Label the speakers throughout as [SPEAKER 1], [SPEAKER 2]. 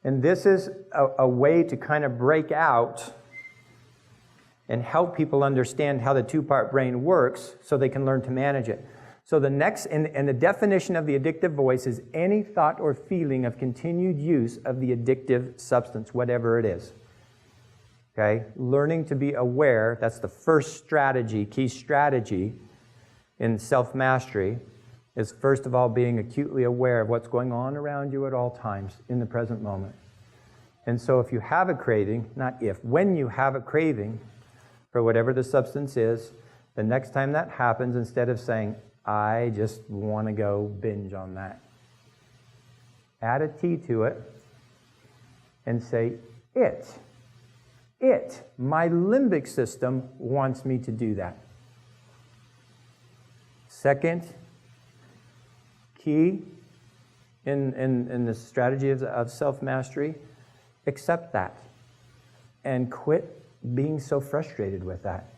[SPEAKER 1] And this is a way to kind of break out and help people understand how the two-part brain works so they can learn to manage it. So the next, and the definition of the addictive voice is any thought or feeling of continued use of the addictive substance, whatever it is. Okay? Learning to be aware, that's the first strategy, key strategy in self-mastery, is first of all being acutely aware of what's going on around you at all times in the present moment. And so if you have a craving, not if, when you have a craving for whatever the substance is, the next time that happens, instead of saying, I just want to go binge on that, add a T to it and say, my limbic system wants me to do that. Second key in the strategy of self-mastery, accept that and quit being so frustrated with that,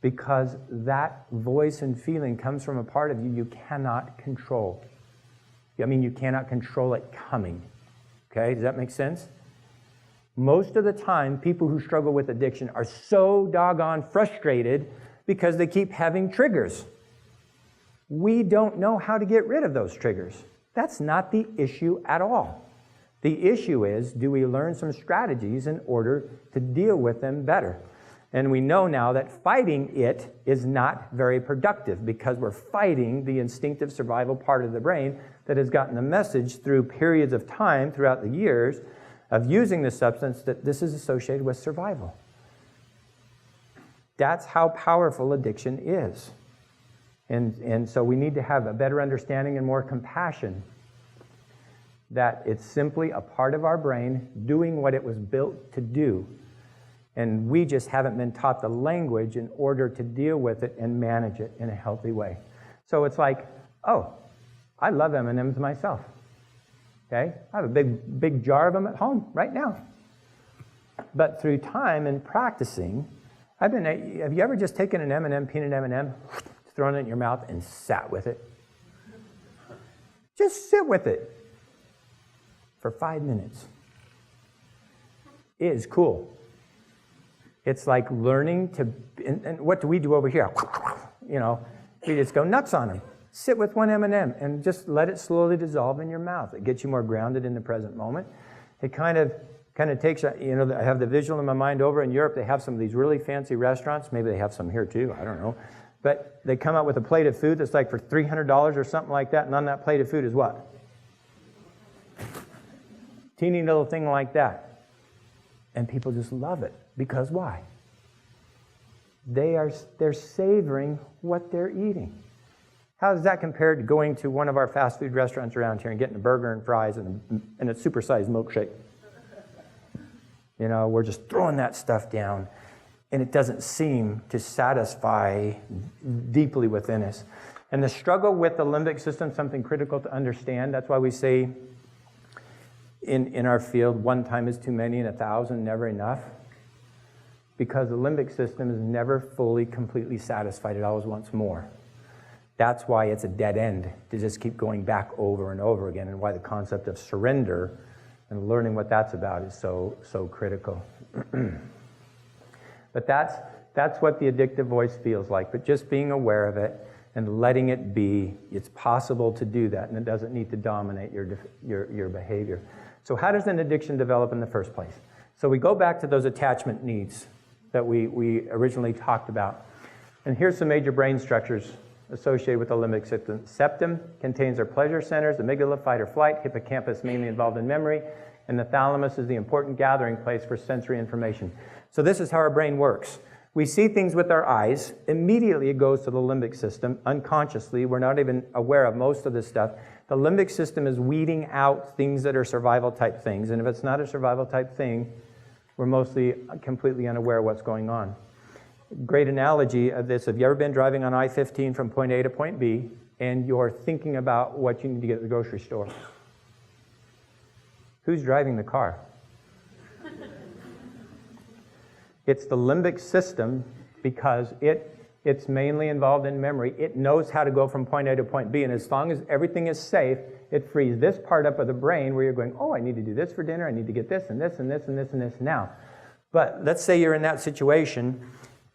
[SPEAKER 1] because that voice and feeling comes from a part of you cannot control. I mean, you cannot control it coming. Okay, does that make sense? Most of the time, people who struggle with addiction are so doggone frustrated because they keep having triggers. We don't know how to get rid of those triggers. That's not the issue at all. The issue is, do we learn some strategies in order to deal with them better? And we know now that fighting it is not very productive, because we're fighting the instinctive survival part of the brain that has gotten the message through periods of time throughout the years of using the substance that this is associated with survival. That's how powerful addiction is. And so we need to have a better understanding and more compassion that it's simply a part of our brain doing what it was built to do. And we just haven't been taught the language in order to deal with it and manage it in a healthy way. So it's like, oh, I love M&Ms myself. Okay? I have a big jar of them at home right now. But through time and practicing, have you ever just taken an M&M, peanut M&M, thrown it in your mouth and sat with it? Just sit with it for 5 minutes. It is cool. It's like learning to, and what do we do over here? You know, we just go nuts on them. Sit with one M&M and just let it slowly dissolve in your mouth. It gets you more grounded in the present moment. It kind of takes, you know, I have the visual in my mind over in Europe. They have some of these really fancy restaurants. Maybe they have some here too, I don't know. But they come out with a plate of food that's like for $300 or something like that, and on that plate of food is what? Teeny little thing like that. And people just love it. Because why? They're savoring what they're eating. How does that compare to going to one of our fast food restaurants around here and getting a burger and fries and a supersized milkshake? You know, we're just throwing that stuff down, and it doesn't seem to satisfy deeply within us. And the struggle with the limbic system, something critical to understand. That's why we say in our field, 1 time is too many and 1,000 never enough. Because the limbic system is never fully, completely satisfied. It always wants more. That's why it's a dead end to just keep going back over and over again, and why the concept of surrender and learning what that's about is so critical. But that's what the addictive voice feels like. But just being aware of it and letting it be, it's possible to do that, and it doesn't need to dominate your behavior. So how does an addiction develop in the first place? So we go back to those attachment needs that we originally talked about. And here's some major brain structures associated with the limbic system. Septum contains our pleasure centers, amygdala, fight or flight, hippocampus mainly involved in memory, and the thalamus is the important gathering place for sensory information. So this is how our brain works. We see things with our eyes. Immediately it goes to the limbic system unconsciously. We're not even aware of most of this stuff. The limbic system is weeding out things that are survival type things. And if it's not a survival type thing, we're mostly completely unaware of what's going on. Great analogy of this, have you ever been driving on I-15 from point A to point B, and you're thinking about what you need to get at the grocery store? Who's driving the car? It's the limbic system, because it's mainly involved in memory. It knows how to go from point A to point B, and as long as everything is safe, it frees this part up of the brain where you're going, oh, I need to do this for dinner, I need to get this and this and this and this and this now. But let's say you're in that situation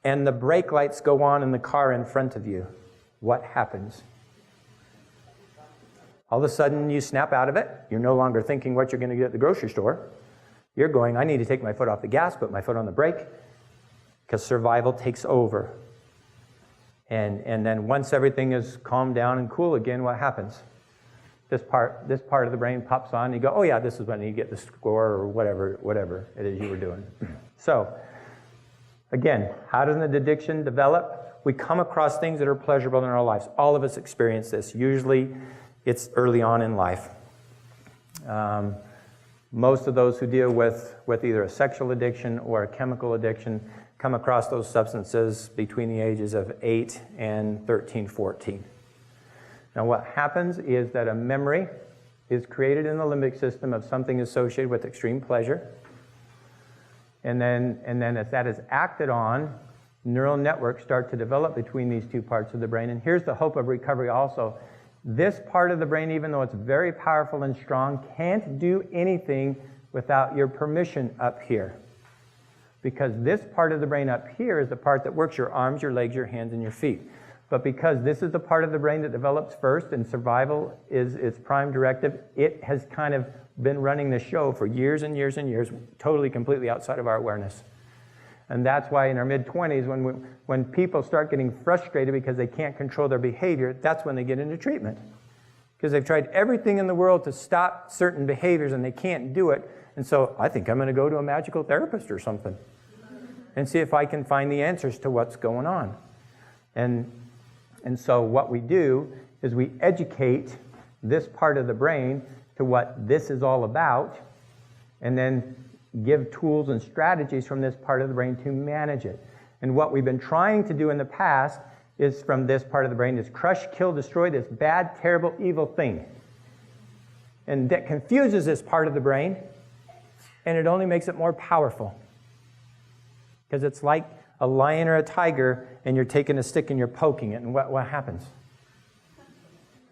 [SPEAKER 1] and the brake lights go on in the car in front of you. What happens? All of a sudden you snap out of it. You're no longer thinking what you're going to get at the grocery store. You're going, I need to take my foot off the gas, put my foot on the brake, because survival takes over. And then once everything is calmed down and cool again, what happens? This part of the brain pops on, and you go, oh yeah, this is when you get the score or whatever it is you were doing. So, again, how does an addiction develop? We come across things that are pleasurable in our lives. All of us experience this. Usually, it's early on in life. Most of those who deal with either a sexual addiction or a chemical addiction come across those substances between the ages of 8 and 13, 14. Now what happens is that a memory is created in the limbic system of something associated with extreme pleasure. And then as that is acted on, neural networks start to develop between these two parts of the brain. And here's the hope of recovery also. This part of the brain, even though it's very powerful and strong, can't do anything without your permission up here. Because this part of the brain up here is the part that works your arms, your legs, your hands, and your feet. But because this is the part of the brain that develops first and survival is its prime directive, it has kind of been running the show for years and years and years, totally, completely outside of our awareness. And that's why in our mid-20s, when people start getting frustrated because they can't control their behavior, that's when they get into treatment. Because they've tried everything in the world to stop certain behaviors and they can't do it. And so I think I'm going to go to a magical therapist or something and see if I can find the answers to what's going on. And so what we do is we educate this part of the brain to what this is all about, and then give tools and strategies from this part of the brain to manage it. And what we've been trying to do in the past is from this part of the brain is crush, kill, destroy this bad, terrible, evil thing. And that confuses this part of the brain, and it only makes it more powerful. Because it's like a lion or a tiger, and you're taking a stick and you're poking it, and what happens?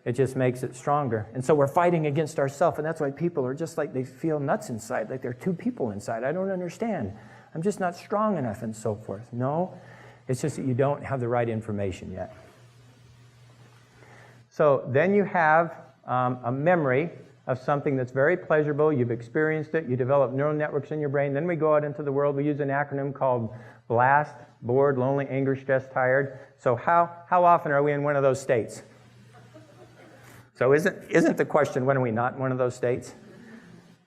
[SPEAKER 1] It just makes it stronger. And so we're fighting against ourselves, and that's why people are just like, they feel nuts inside, like there are two people inside. I don't understand. I'm just not strong enough, and so forth. No, it's just that you don't have the right information yet. So then you have a memory of something that's very pleasurable. You've experienced it. You develop neural networks in your brain. Then we go out into the world. We use an acronym called BLAST, bored, lonely, angry, stressed, tired. So how often are we in one of those states? So isn't the question, when are we not in one of those states?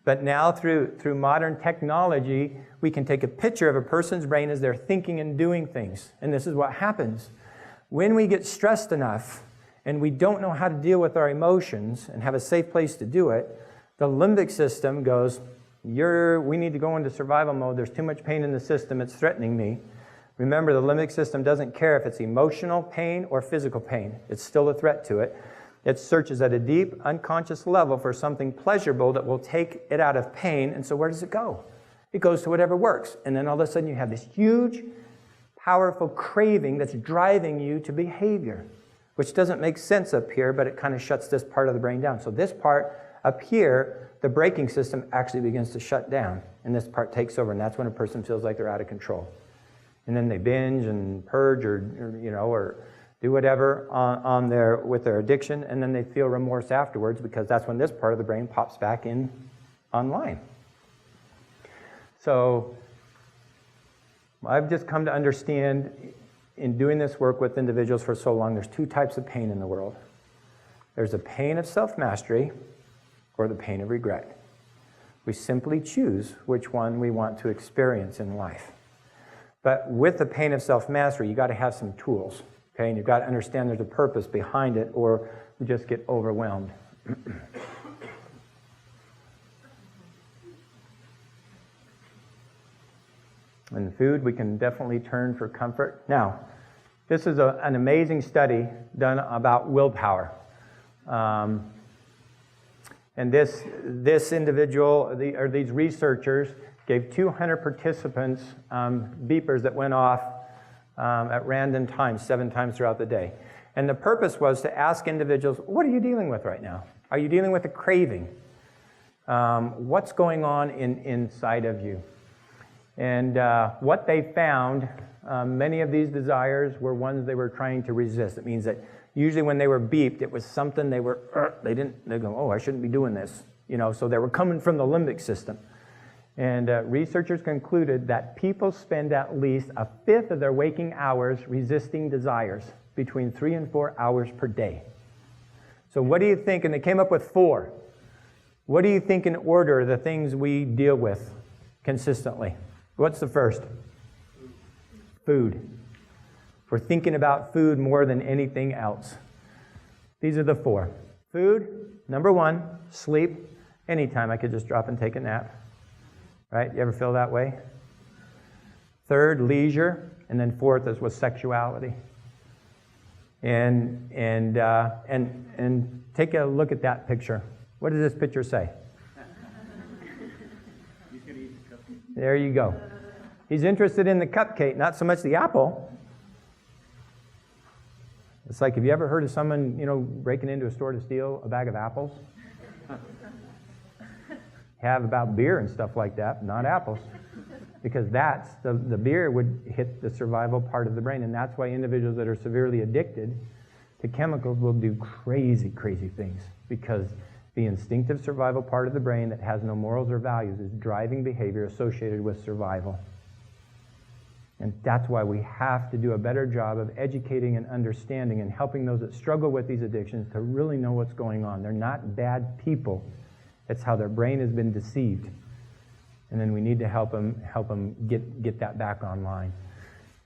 [SPEAKER 1] But now through modern technology, we can take a picture of a person's brain as they're thinking and doing things. And this is what happens. When we get stressed enough and we don't know how to deal with our emotions and have a safe place to do it, the limbic system goes, we need to go into survival mode. There's too much pain in the system. It's threatening me. Remember, the limbic system doesn't care if it's emotional pain or physical pain. It's still a threat to it. It searches at a deep, unconscious level for something pleasurable that will take it out of pain. And so where does it go? It goes to whatever works. And then all of a sudden you have this huge, powerful craving that's driving you to behavior, which doesn't make sense up here, but it kind of shuts this part of the brain down. So this part up here, the braking system actually begins to shut down, and this part takes over, and that's when a person feels like they're out of control. And then they binge and purge or do whatever with their addiction, and then they feel remorse afterwards because that's when this part of the brain pops back in online. So I've just come to understand in doing this work with individuals for so long, there's two types of pain in the world. There's the pain of self-mastery or the pain of regret. We simply choose which one we want to experience in life. But with the pain of self-mastery, you've got to have some tools. Okay, and you've got to understand there's a purpose behind it, or you just get overwhelmed. In food, we can definitely turn for comfort. Now, this is an amazing study done about willpower. And this individual, or these researchers, gave 200 participants beepers that went off at random times, 7 times throughout the day. And the purpose was to ask individuals, what are you dealing with right now? Are you dealing with a craving? What's going on inside of you? And what they found, many of these desires were ones they were trying to resist. It means that usually when they were beeped, it was something they go, oh, I shouldn't be doing this. So they were coming from the limbic system. And researchers concluded that people spend at least a fifth of their waking hours resisting desires, between 3 and 4 hours per day. So what do you think? And they came up with 4. What do you think in order the things we deal with consistently? What's the first? Food. We're thinking about food more than anything else. These are the 4. Food, number 1, sleep. Anytime I could just drop and take a nap. Right? You ever feel that way? Third, leisure. And then 4th is with sexuality. And take a look at that picture. What does this picture say?
[SPEAKER 2] He's going to eat the cupcake.
[SPEAKER 1] There you go. He's interested in the cupcake, not so much the apple. It's like, have you ever heard of someone, breaking into a store to steal a bag of apples? Have about beer and stuff like that, not apples. Because that's, the beer would hit the survival part of the brain, and that's why individuals that are severely addicted to chemicals will do crazy, crazy things, because the instinctive survival part of the brain that has no morals or values is driving behavior associated with survival. And that's why we have to do a better job of educating and understanding and helping those that struggle with these addictions to really know what's going on. They're not bad people. It's how their brain has been deceived. And then we need to help them get that back online.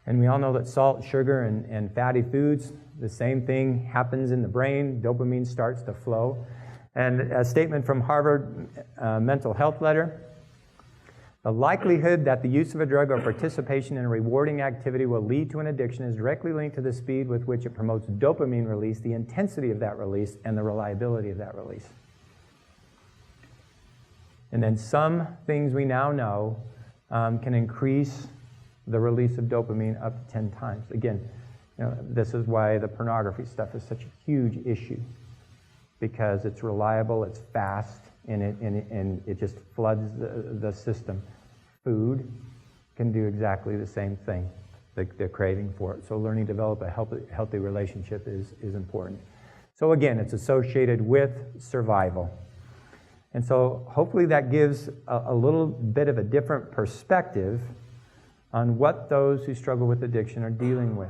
[SPEAKER 1] And we all know that salt, sugar, and fatty foods, the same thing happens in the brain. Dopamine starts to flow. And a statement from Harvard Mental Health Letter, the likelihood that the use of a drug or participation in a rewarding activity will lead to an addiction is directly linked to the speed with which it promotes dopamine release, the intensity of that release, and the reliability of that release. And then some things we now know can increase the release of dopamine up to 10 times. Again, this is why the pornography stuff is such a huge issue, because it's reliable, it's fast, and it just floods the system. Food can do exactly the same thing, the craving for it. So learning to develop a healthy relationship is important. So again, it's associated with survival. And so hopefully that gives a little bit of a different perspective on what those who struggle with addiction are dealing with.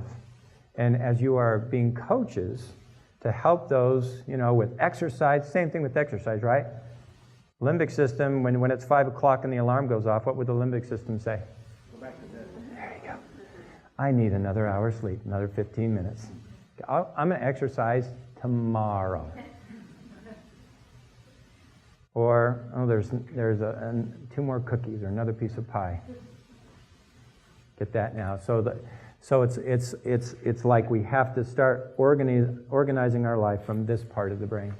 [SPEAKER 1] And as you are being coaches to help those, with exercise, same thing with exercise, right? Limbic system, when it's 5 o'clock and the alarm goes off, what would the limbic system say?
[SPEAKER 2] Go back to bed.
[SPEAKER 1] There you go. I need another hour sleep, another 15 minutes. I'm going to exercise tomorrow. Or, there's 2 more cookies or another piece of pie. Get that now. So it's like we have to start organizing our life from this part of the brain.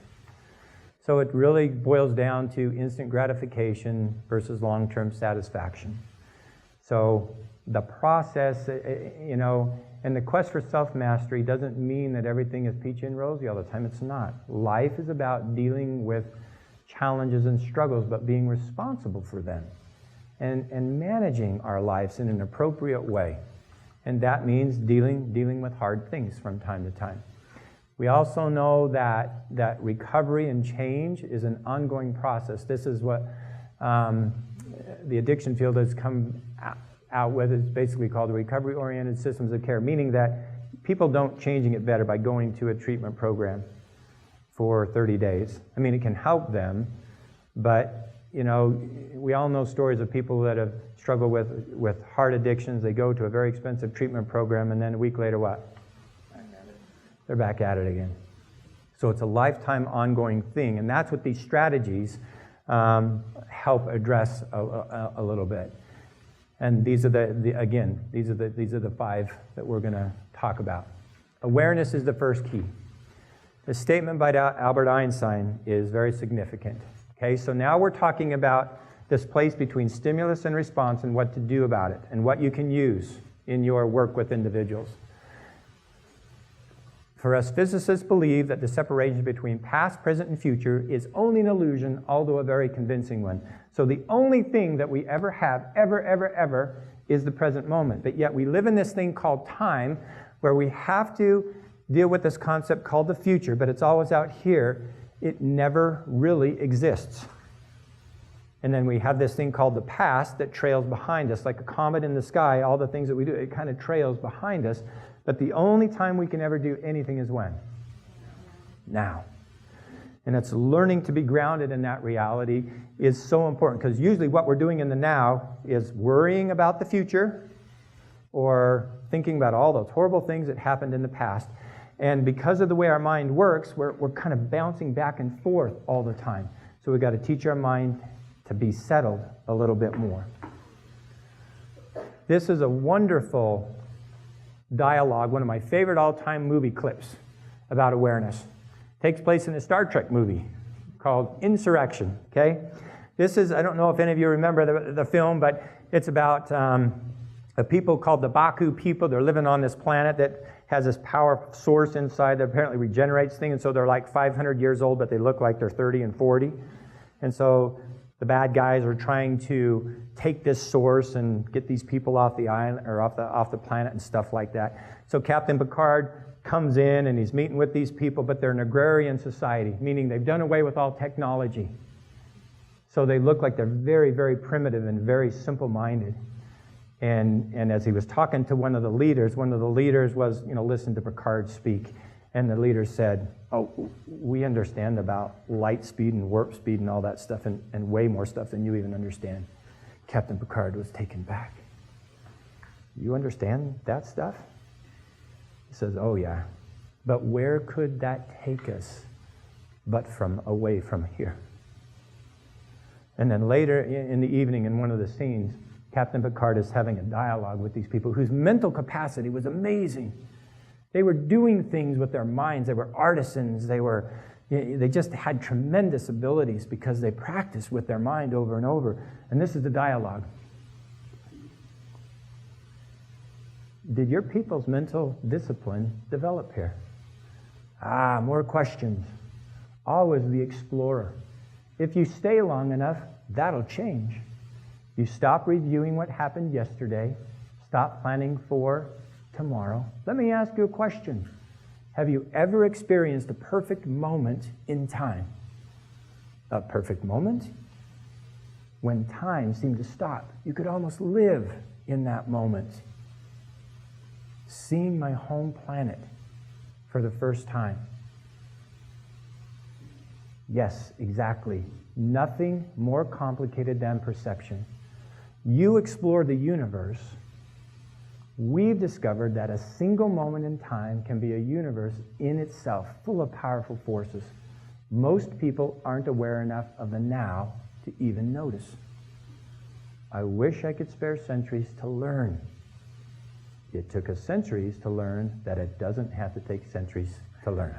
[SPEAKER 1] So it really boils down to instant gratification versus long-term satisfaction. So the process, and the quest for self-mastery doesn't mean that everything is peachy and rosy all the time. It's not. Life is about dealing with challenges and struggles, but being responsible for them and managing our lives in an appropriate way. And that means dealing with hard things from time to time. We also know that recovery and change is an ongoing process. This is what the addiction field has come out with. It's basically called the recovery-oriented systems of care, meaning that people don't change and get better by going to a treatment program for 30 days. I mean, it can help them, but we all know stories of people that have struggled with heart addictions. They go to a very expensive treatment program, and then a week later, what? They're back at it again. So it's a lifetime ongoing thing, and that's what these strategies help address a little bit. And these are these are the 5 that we're going to talk about. Awareness is the first key. The statement by Albert Einstein is very significant. Okay, so now we're talking about this place between stimulus and response and what to do about it and what you can use in your work with individuals. For us physicists believe that the separation between past, present, and future is only an illusion, although a very convincing one. So the only thing that we ever have, ever, is the present moment. But yet we live in this thing called time, where we have to deal with this concept called the future, but it's always out here. It never really exists. And then we have this thing called the past that trails behind us, like a comet in the sky. All the things that we do, it kind of trails behind us. But the only time we can ever do anything is when? Now. And it's learning to be grounded in that reality is so important, because usually what we're doing in the now is worrying about the future or thinking about all those horrible things that happened in the past. And because of the way our mind works, we're kind of bouncing back and forth all the time. So we've got to teach our mind to be settled a little bit more. This is a wonderful dialogue, one of my favorite all-time movie clips about awareness. Takes place in a Star Trek movie called Insurrection, okay? This is, I don't know if any of you remember the film, but it's about a people called the Baku people. They're living on this planet that has this power source inside that apparently regenerates things, and so they're like 500 years old, but they look like they're 30 and 40. And so the bad guys are trying to take this source and get these people off the island or off the planet and stuff like that. So Captain Picard comes in and he's meeting with these people, but they're an agrarian society, meaning they've done away with all technology. So they look like they're very, very primitive and very simple-minded. And as he was talking to one of the leaders was, listen to Picard speak. And the leader said, oh, we understand about light speed and warp speed and all that stuff, and way more stuff than you even understand. Captain Picard was taken back. You understand that stuff? He says, oh yeah. But where could that take us but from away from here? And then later in the evening, in one of the scenes, Captain Picard is having a dialogue with these people whose mental capacity was amazing. They were doing things with their minds. They were artisans. They just had tremendous abilities because they practiced with their mind over and over. And this is the dialogue. Did your people's mental discipline develop here? More questions. Always the explorer. If you stay long enough, that'll change. You stop reviewing what happened yesterday. Stop planning for tomorrow. Let me ask you a question. Have you ever experienced a perfect moment in time? A perfect moment? When time seemed to stop. You could almost live in that moment. Seeing my home planet for the first time. Yes, exactly. Nothing more complicated than perception. You explore the universe. We've discovered that a single moment in time can be a universe in itself, full of powerful forces. Most people aren't aware enough of the now to even notice. I wish I could spare centuries to learn. It took us centuries to learn that it doesn't have to take centuries to learn.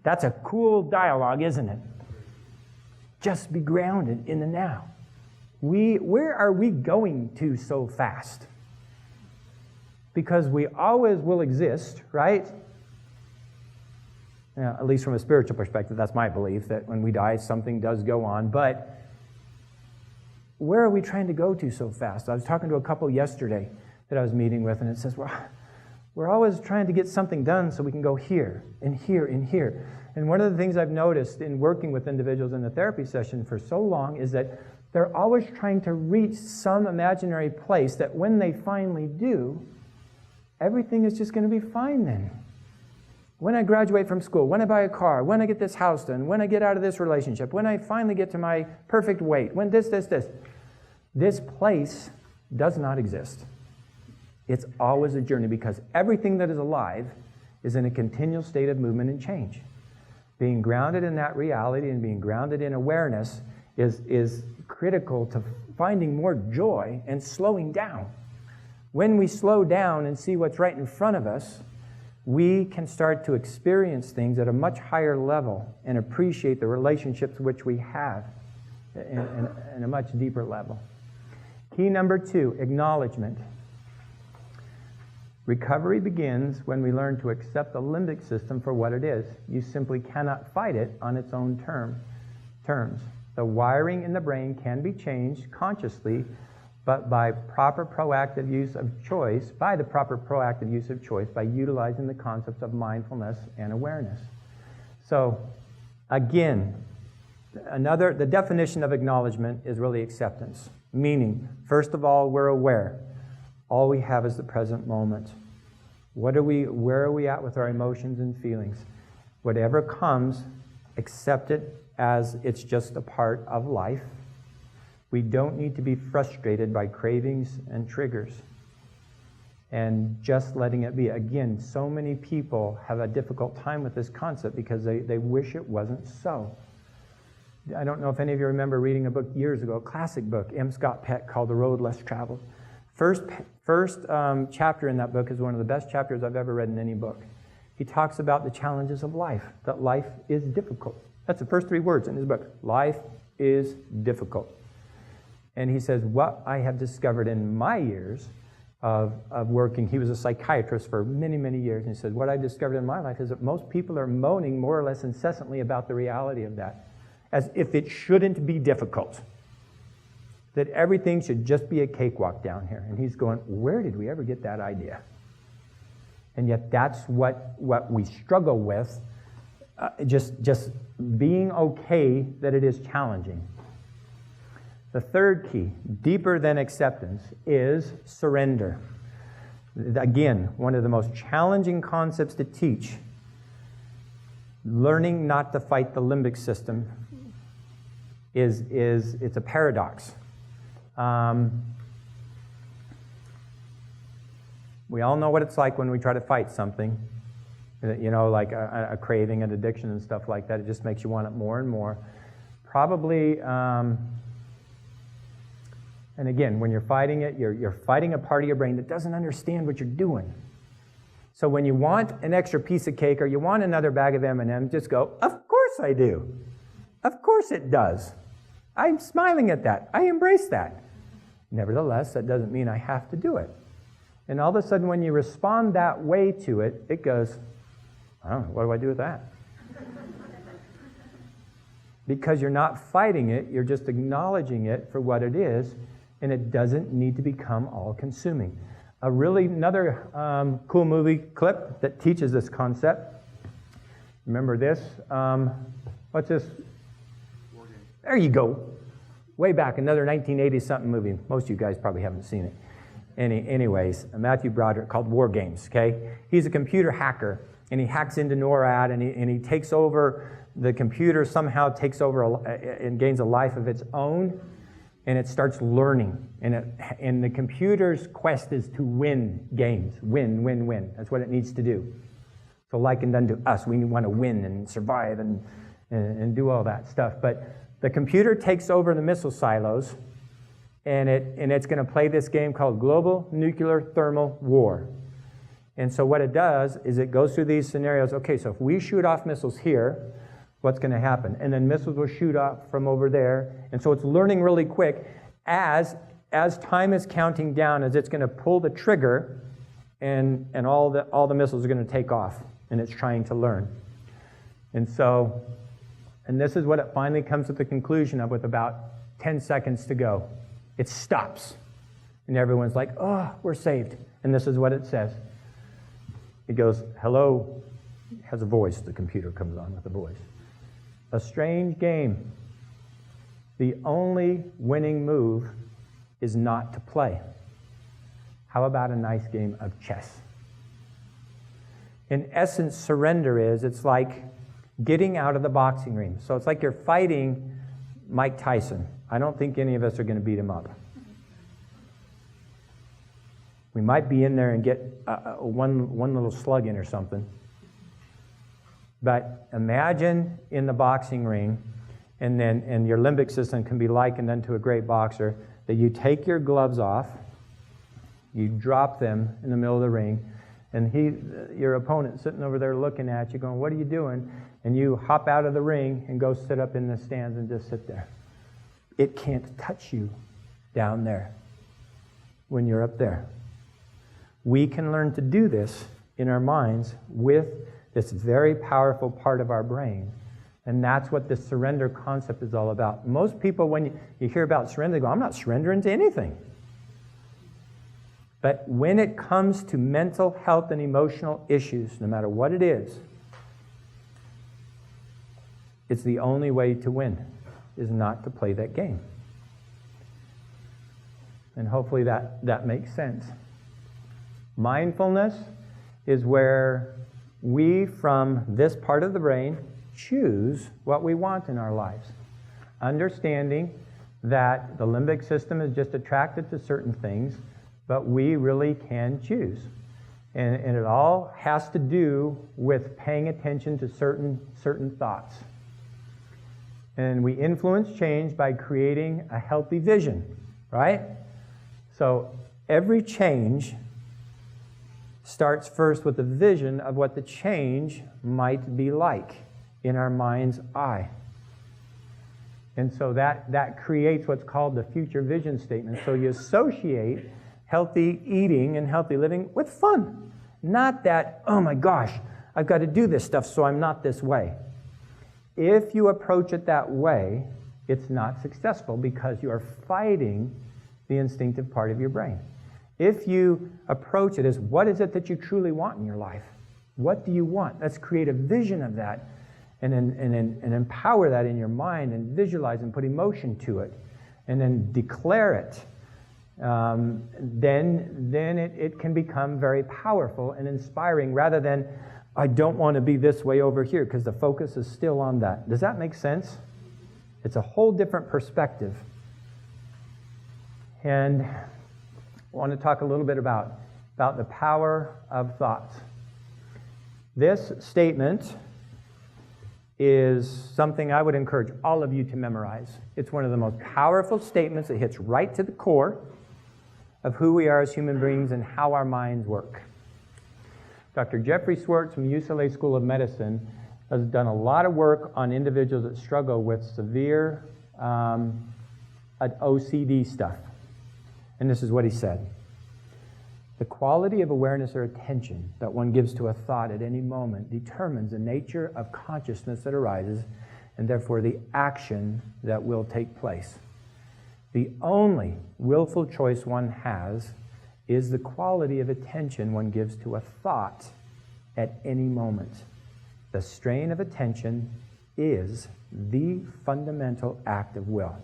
[SPEAKER 1] That's a cool dialogue, isn't it? Just be grounded in the now. Where are we going to so fast? Because we always will exist, right? At least from a spiritual perspective, that's my belief, that when we die, something does go on. But where are we trying to go to so fast? I was talking to a couple yesterday that I was meeting with, and it says, we're always trying to get something done so we can go here and here and here. And one of the things I've noticed in working with individuals in the therapy session for so long is that they're always trying to reach some imaginary place that when they finally do, everything is just going to be fine then. When I graduate from school, when I buy a car, when I get this house done, when I get out of this relationship, when I finally get to my perfect weight, when this. This place does not exist. It's always a journey because everything that is alive is in a continual state of movement and change. Being grounded in that reality and being grounded in awareness is critical to finding more joy and slowing down. When we slow down and see what's right in front of us, we can start to experience things at a much higher level and appreciate the relationships which we have in a much deeper level. Key number 2, acknowledgement. Recovery begins when we learn to accept the limbic system for what it is. You simply cannot fight it on its own terms. The wiring in the brain can be changed consciously, but by the proper proactive use of choice, by utilizing the concepts of mindfulness and awareness. So, again, the definition of acknowledgement is really acceptance. Meaning, first of all, we're aware. All we have is the present moment. Where are we at with our emotions and feelings? Whatever comes, accept it as it's just a part of life. We don't need to be frustrated by cravings and triggers. And just letting it be. Again, so many people have a difficult time with this concept because they wish it wasn't so. I don't know if any of you remember reading a book years ago, a classic book, M. Scott Peck, called The Road Less Traveled. First chapter in that book is one of the best chapters I've ever read in any book. He talks about the challenges of life, that life is difficult. That's the first 3 words in his book. Life is difficult. And he says, what I have discovered in my years of working, he was a psychiatrist for many, many years, and he said, what I discovered in my life is that most people are moaning more or less incessantly about the reality of that, as if it shouldn't be difficult, that everything should just be a cakewalk down here. And he's going, where did we ever get that idea? And yet that's what we struggle with, just being okay that it is challenging. The third key, deeper than acceptance, is surrender. Again, one of the most challenging concepts to teach. Learning not to fight the limbic system it's a paradox. We all know what it's like when we try to fight something, like a craving, an addiction and stuff like that. It just makes you want it more and more. Probably, and again, when you're fighting it, you're fighting a part of your brain that doesn't understand what you're doing. So when you want an extra piece of cake or you want another bag of M&Ms, just go, of course I do. Of course it does. I'm smiling at that. I embrace that. Nevertheless, that doesn't mean I have to do it. And all of a sudden, when you respond that way to it, it goes, I don't know, what do I do with that? Because you're not fighting it, you're just acknowledging it for what it is, and it doesn't need to become all-consuming. Another cool movie clip that teaches this concept. Remember this? What's this? There you go. Way back, another 1980-something movie. Most of you guys probably haven't seen it. Anyways, Matthew Broderick, called War Games, okay? He's a computer hacker, and he hacks into NORAD, and he takes over, the computer somehow takes over and gains a life of its own, and it starts learning. And the computer's quest is to win games. Win, win, win. That's what it needs to do. So likened unto us, we want to win and survive and do all that stuff. But the computer takes over the missile silos, and it's going to play this game called Global Nuclear Thermal War. And so what it does is it goes through these scenarios. Okay, so if we shoot off missiles here, what's going to happen? And then missiles will shoot off from over there. And so it's learning really quick as time is counting down, as it's going to pull the trigger, and all the missiles are going to take off, and it's trying to learn. And this is what it finally comes to the conclusion of with about 10 seconds to go. It stops. And everyone's like, oh, we're saved. And this is what it says. It goes, hello, it has a voice. The computer comes on with a voice. A strange game. The only winning move is not to play. How about a nice game of chess? In essence, surrender it's like getting out of the boxing ring. So it's like you're fighting Mike Tyson. I don't think any of us are going to beat him up. We might be in there and get one little slug in or something. But imagine in the boxing ring, and your limbic system can be likened unto a great boxer, that you take your gloves off, you drop them in the middle of the ring, and your opponent sitting over there looking at you going, what are you doing? And you hop out of the ring and go sit up in the stands and just sit there. It can't touch you down there when you're up there. We can learn to do this in our minds with this very powerful part of our brain. And that's what this surrender concept is all about. Most people, when you hear about surrender, they go, I'm not surrendering to anything. But when it comes to mental health and emotional issues, no matter what it is, it's the only way to win, is not to play that game. And hopefully that makes sense. Mindfulness is where we, from this part of the brain, choose what we want in our lives. Understanding that the limbic system is just attracted to certain things, but we really can choose. And it all has to do with paying attention to certain thoughts. And we influence change by creating a healthy vision, right? So every change starts first with a vision of what the change might be like in our mind's eye. And so that creates what's called the future vision statement. So you associate healthy eating and healthy living with fun. Not that, oh my gosh, I've got to do this stuff so I'm not this way. If you approach it that way, it's not successful because you are fighting the instinctive part of your brain. If you approach it as, what is it that you truly want in your life? What do you want? Let's create a vision of that and empower that in your mind and visualize and put emotion to it and then declare it. Then it can become very powerful and inspiring rather than, I don't want to be this way over here, because the focus is still on that. Does that make sense? It's a whole different perspective. And I want to talk a little bit about the power of thoughts. This statement is something I would encourage all of you to memorize. It's one of the most powerful statements. It hits right to the core of who we are as human beings and how our minds work. Dr. Jeffrey Swartz from UCLA School of Medicine has done a lot of work on individuals that struggle with severe OCD stuff. And this is what he said. The quality of awareness or attention that one gives to a thought at any moment determines the nature of consciousness that arises and therefore the action that will take place. The only willful choice one has is the quality of attention one gives to a thought at any moment. The strain of attention is the fundamental act of will.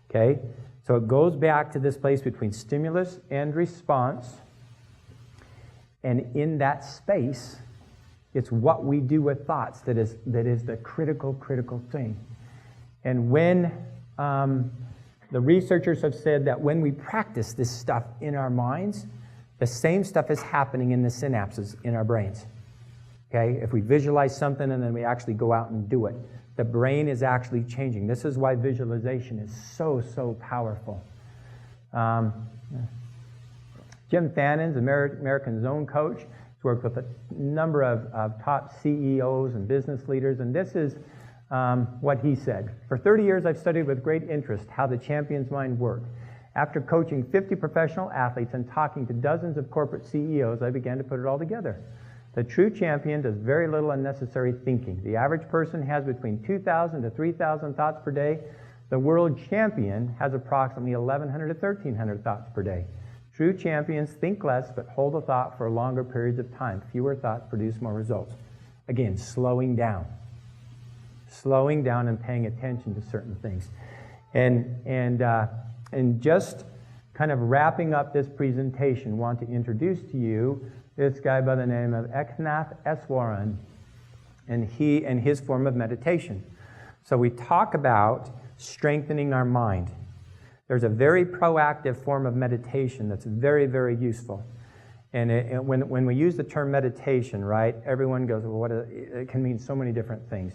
[SPEAKER 1] Okay? So it goes back to this place between stimulus and response. And in that space, it's what we do with thoughts that is the critical thing. And when the researchers have said that when we practice this stuff in our minds, the same stuff is happening in the synapses in our brains. Okay? If we visualize something and then we actually go out and do it, the brain is actually changing. This is why visualization is so powerful. Jim Fannon's American Zone Coach has worked with a number of top CEOs and business leaders, and this is what he said. For 30 years, I've studied with great interest how the champion's mind works. After coaching 50 professional athletes and talking to dozens of corporate CEOs, I began to put it all together. The true champion does very little unnecessary thinking. The average person has between 2,000 to 3,000 thoughts per day. The world champion has approximately 1,100 to 1,300 thoughts per day. True champions think less but hold a thought for longer periods of time. Fewer thoughts produce more results. Again, slowing down and paying attention to certain things. And just kind of wrapping up this presentation, want to introduce to you this guy by the name of Eknath Easwaran and his form of meditation. So we talk about strengthening our mind. There's a very proactive form of meditation that's very, very useful. And when we use the term meditation, right, everyone goes, well, it can mean so many different things.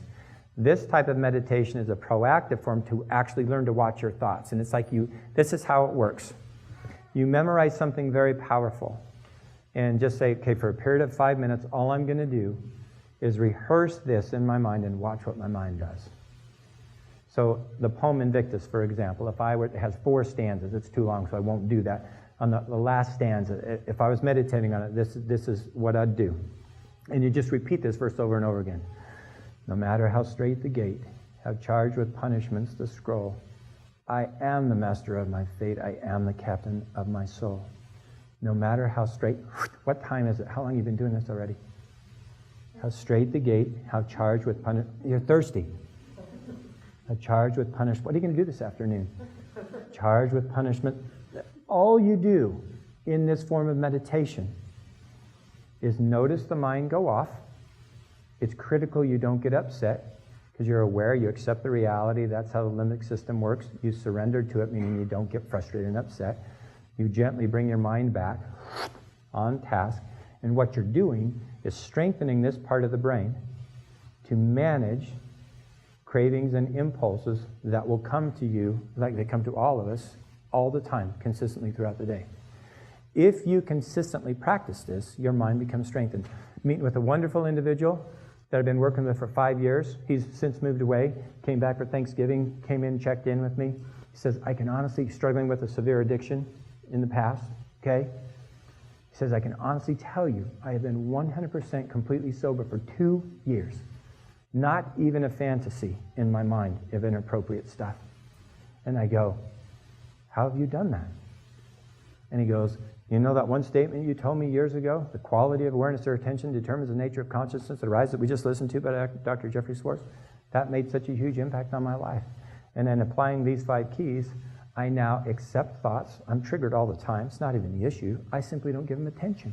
[SPEAKER 1] This type of meditation is a proactive form to actually learn to watch your thoughts. And it's like this is how it works. You memorize something very powerful and just say, okay, for a period of 5 minutes, all I'm going to do is rehearse this in my mind and watch what my mind does. So the poem Invictus, for example, it has 4 stanzas. It's too long, so I won't do that. on the last stanza. If I was meditating on it, this is what I'd do. And you just repeat this verse over and over again. No matter how straight the gate, how charged with punishments the scroll, I am the master of my fate, I am the captain of my soul. No matter how straight, what time is it? How long have you been doing this already? How straight the gate, how charged with punishment. You're thirsty. How charged with punishment. What are you going to do this afternoon? Charged with punishment. All you do in this form of meditation is notice the mind go off. It's critical you don't get upset because you're aware, you accept the reality. That's how the limbic system works. You surrender to it, meaning you don't get frustrated and upset. You gently bring your mind back on task. And what you're doing is strengthening this part of the brain to manage cravings and impulses that will come to you, like they come to all of us, all the time, consistently throughout the day. If you consistently practice this, your mind becomes strengthened. Meeting with a wonderful individual that I've been working with for 5 years. He's since moved away, came back for Thanksgiving, came in, checked in with me. He says, I can honestly, struggling with a severe addiction in the past, okay? He says, I can honestly tell you, I have been 100% completely sober for 2 years. Not even a fantasy in my mind of inappropriate stuff. And I go, how have you done that? And he goes, you know that one statement you told me years ago, the quality of awareness or attention determines the nature of consciousness that arises, that we just listened to by Dr. Jeffrey Schwartz? That made such a huge impact on my life. And then applying these 5 keys, I now accept thoughts. I'm triggered all the time. It's not even the issue. I simply don't give them attention.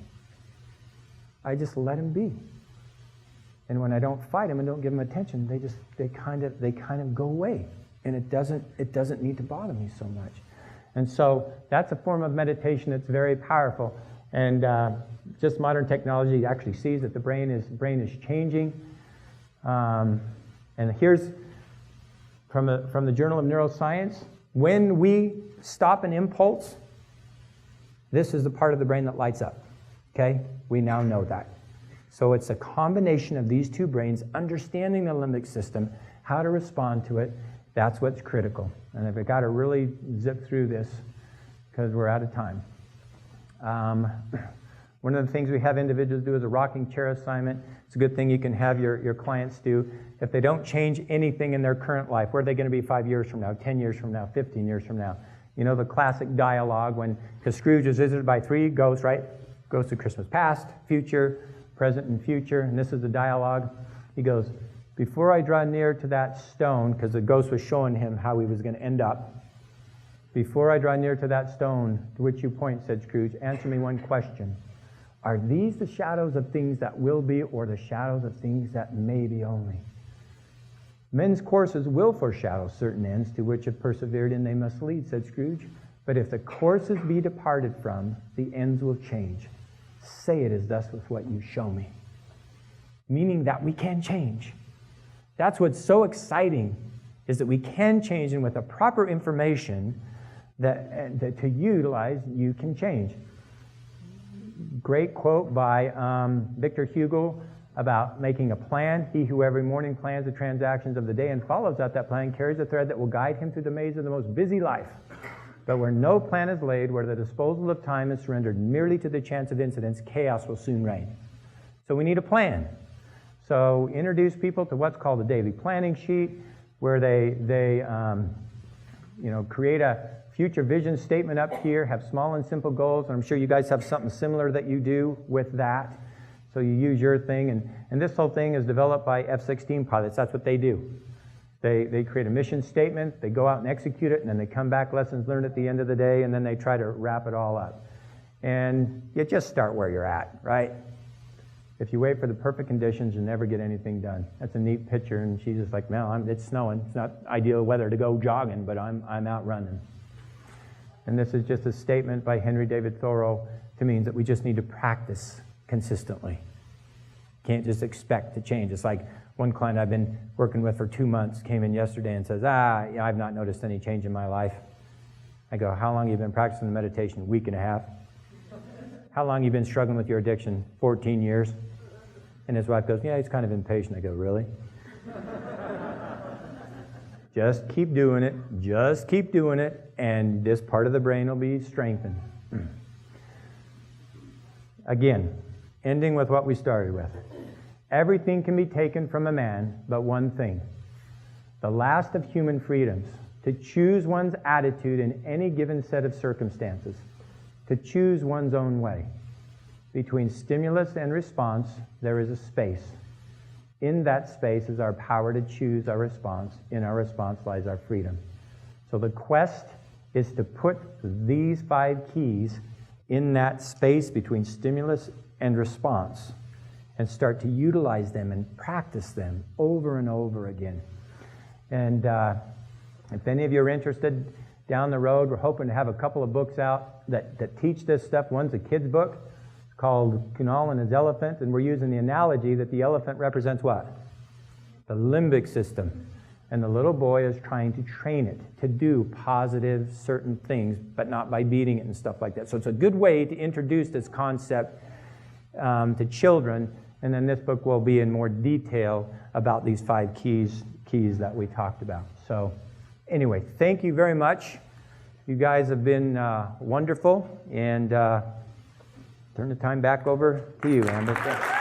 [SPEAKER 1] I just let them be. And when I don't fight them and don't give them attention, they kind of go away. And it doesn't need to bother me so much. And so that's a form of meditation that's very powerful. And just modern technology actually sees that the brain is changing. And here's from the Journal of Neuroscience. When we stop an impulse, this is the part of the brain that lights up. Okay? We now know that. So it's a combination of these two brains, understanding the limbic system, how to respond to it. That's what's critical. And I've got to really zip through this because we're out of time. One of the things we have individuals do is a rocking chair assignment. It's a good thing you can have your clients do. If they don't change anything in their current life, where are they going to be 5 years from now, 10 years from now, 15 years from now? You know the classic dialogue because Scrooge is visited by 3 ghosts, right? Ghosts of Christmas past, future, present, and future. And this is the dialogue. He goes, before I draw near to that stone, because the ghost was showing him how he was going to end up. Before I draw near to that stone to which you point, said Scrooge, answer me one question. Are these the shadows of things that will be, or the shadows of things that may be only? Men's courses will foreshadow certain ends to which if persevered in they must lead, said Scrooge. But if the courses be departed from, the ends will change. Say it is thus with what you show me. Meaning that we can change. That's what's so exciting, is that we can change, and with the proper information that to utilize, you can change. Great quote by Victor Hugo about making a plan. He who every morning plans the transactions of the day and follows out that plan carries a thread that will guide him through the maze of the most busy life. But where no plan is laid, where the disposal of time is surrendered merely to the chance of incidents, chaos will soon reign. So we need a plan. So introduce people to what's called a daily planning sheet, where they create a future vision statement up here, have small and simple goals, and I'm sure you guys have something similar that you do with that. So you use your thing, and this whole thing is developed by F-16 pilots. That's what they do. They create a mission statement, they go out and execute it, and then they come back, lessons learned at the end of the day, and then they try to wrap it all up. And you just start where you're at, right? If you wait for the perfect conditions, you'll never get anything done. That's a neat picture, and she's just like, well, it's snowing. It's not ideal weather to go jogging, but I'm out running. And this is just a statement by Henry David Thoreau to mean that we just need to practice consistently. Can't just expect to change. It's like one client I've been working with for 2 months came in yesterday and says, I've not noticed any change in my life. I go, how long have you been practicing the meditation? A week and a half. How long have you been struggling with your addiction? 14 years. And his wife goes, yeah, he's kind of impatient. I go, really? Just keep doing it. Just keep doing it. And this part of the brain will be strengthened. Again, ending with what we started with. Everything can be taken from a man, but one thing. The last of human freedoms, to choose one's attitude in any given set of circumstances, to choose one's own way. Between stimulus and response, there is a space. In that space is our power to choose our response. In our response lies our freedom. So the quest is to put these 5 keys in that space between stimulus and response and start to utilize them and practice them over and over again. And if any of you are interested, down the road, we're hoping to have a couple of books out that teach this stuff. One's a kid's book. It's called Kunal and His Elephant, and we're using the analogy that the elephant represents what? The limbic system. And the little boy is trying to train it to do positive certain things, but not by beating it and stuff like that. So it's a good way to introduce this concept to children, and then this book will be in more detail about these 5 keys that we talked about. So anyway, thank you very much. You guys have been wonderful, and turn the time back over to you, Amber.